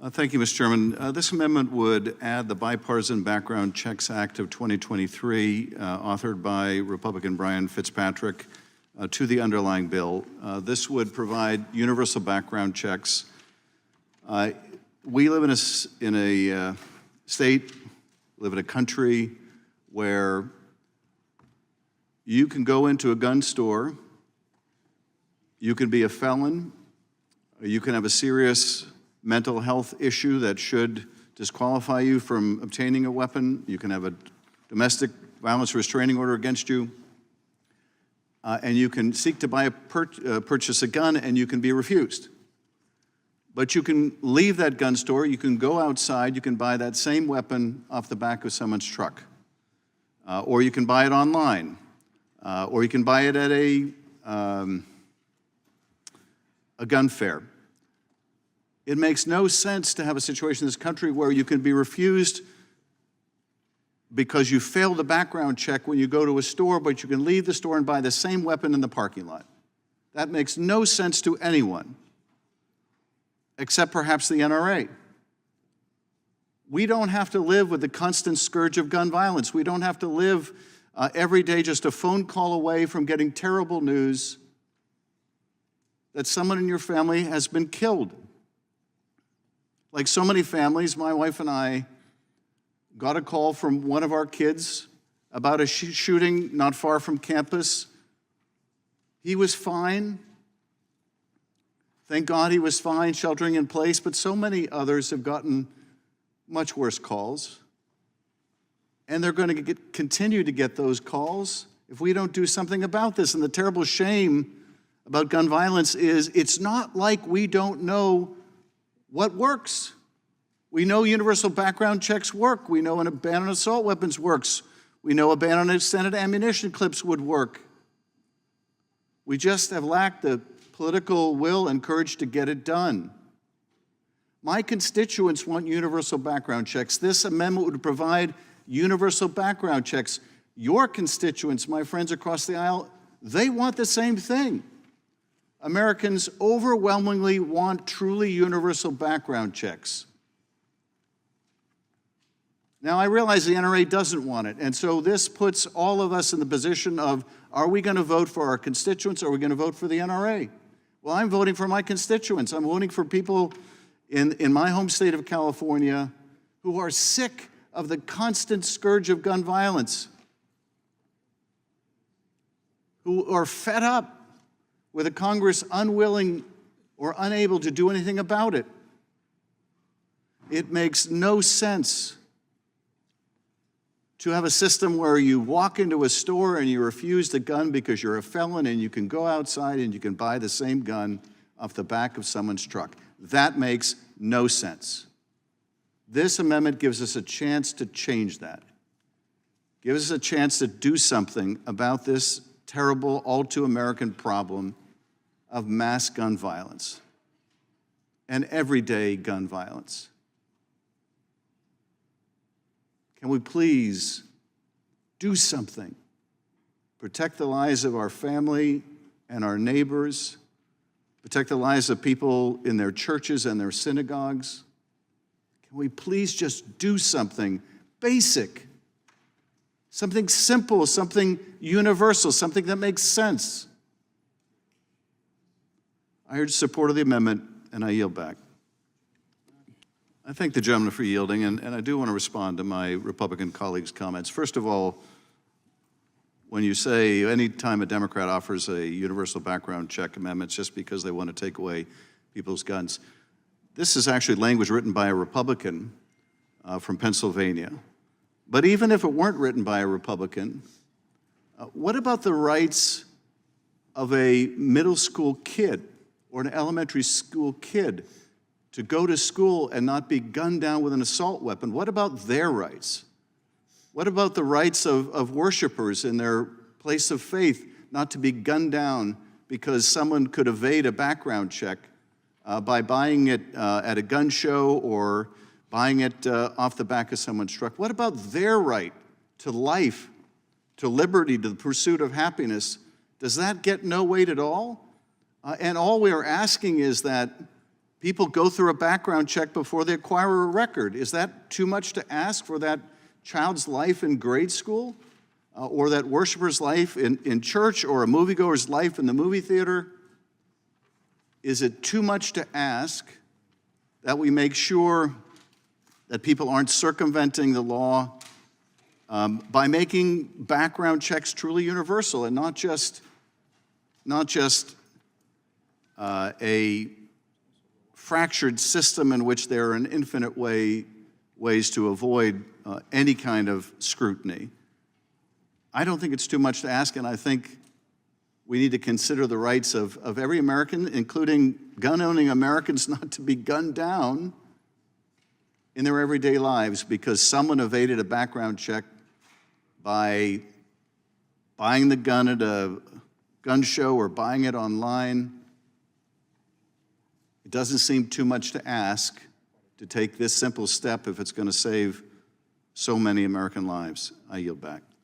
Thank you, Mr. Chairman. This amendment would add the Bipartisan Background Checks Act of 2023, authored by Republican Brian Fitzpatrick, to the underlying bill. This would provide universal background checks. We live in a state, live in a country where you can go into a gun store, you can be a felon, you can have a serious mental health issue that should disqualify you from obtaining a weapon, you can have a domestic violence restraining order against you, and you can seek to purchase a gun and you can be refused. But you can leave that gun store, you can go outside, you can buy that same weapon off the back of someone's truck. Or you can buy it online. Or you can buy it at a gun fair. It makes no sense to have a situation in this country where you can be refused because you failed a background check when you go to a store, but you can leave the store and buy the same weapon in the parking lot. That makes no sense to anyone, except perhaps the NRA. We don't have to live with the constant scourge of gun violence. We don't have to live every day just a phone call away from getting terrible news that someone in your family has been killed. Like so many families, my wife and I got a call from one of our kids about a shooting not far from campus. He was fine. Thank God he was fine, sheltering in place, but so many others have gotten much worse calls. And they're going to continue to get those calls if we don't do something about this. And the terrible shame about gun violence is it's not like we don't know what works. We know universal background checks work. We know an ban on assault weapons works. We know a ban on extended ammunition clips would work. We just have lacked the political will and courage to get it done. My constituents want universal background checks. This amendment would provide universal background checks. Your constituents, my friends across the aisle, they want the same thing. Americans overwhelmingly want truly universal background checks. Now, I realize the NRA doesn't want it, and so this puts all of us in the position of, are we going to vote for our constituents or are we going to vote for the NRA? Well, I'm voting for my constituents. I'm voting for people in my home state of California who are sick of the constant scourge of gun violence, who are fed up with a Congress unwilling or unable to do anything about it. It makes no sense to have a system where you walk into a store and you're refused a gun because you're a felon and you can go outside and you can buy the same gun off the back of someone's truck. That makes no sense. This amendment gives us a chance to change that. Gives us a chance to do something about this terrible, all-too-American problem of mass gun violence and everyday gun violence. Can we please do something? Protect the lives of our family and our neighbors, protect the lives of people in their churches and their synagogues. Can we please just do something basic, something simple, something universal, something that makes sense? I urge support of the amendment, and I yield back. I thank the gentleman for yielding, and I do want to respond to my Republican colleagues' comments. First of all, when you say any time a Democrat offers a universal background check amendment just because they want to take away people's guns, this is actually language written by a Republican from Pennsylvania. But even if it weren't written by a Republican, what about the rights of a middle school kid or an elementary school kid to go to school and not be gunned down with an assault weapon? What about their rights? What about the rights of worshipers in their place of faith not to be gunned down because someone could evade a background check by buying it at a gun show or buying it off the back of someone's truck? What about their right to life, to liberty, to the pursuit of happiness? Does that get no weight at all? And all we are asking is that people go through a background check before they acquire a record. Is that too much to ask for that child's life in grade school? Or that worshiper's life in church, or a moviegoer's life in the movie theater? Is it too much to ask that we make sure that people aren't circumventing the law by making background checks truly universal and not just a fractured system in which there are an infinite ways to avoid any kind of scrutiny? I don't think it's too much to ask, and I think we need to consider the rights of every American, including gun-owning Americans, not to be gunned down in their everyday lives because someone evaded a background check by buying the gun at a gun show or buying it online. It doesn't seem too much to ask to take this simple step if it's going to save so many American lives. I yield back.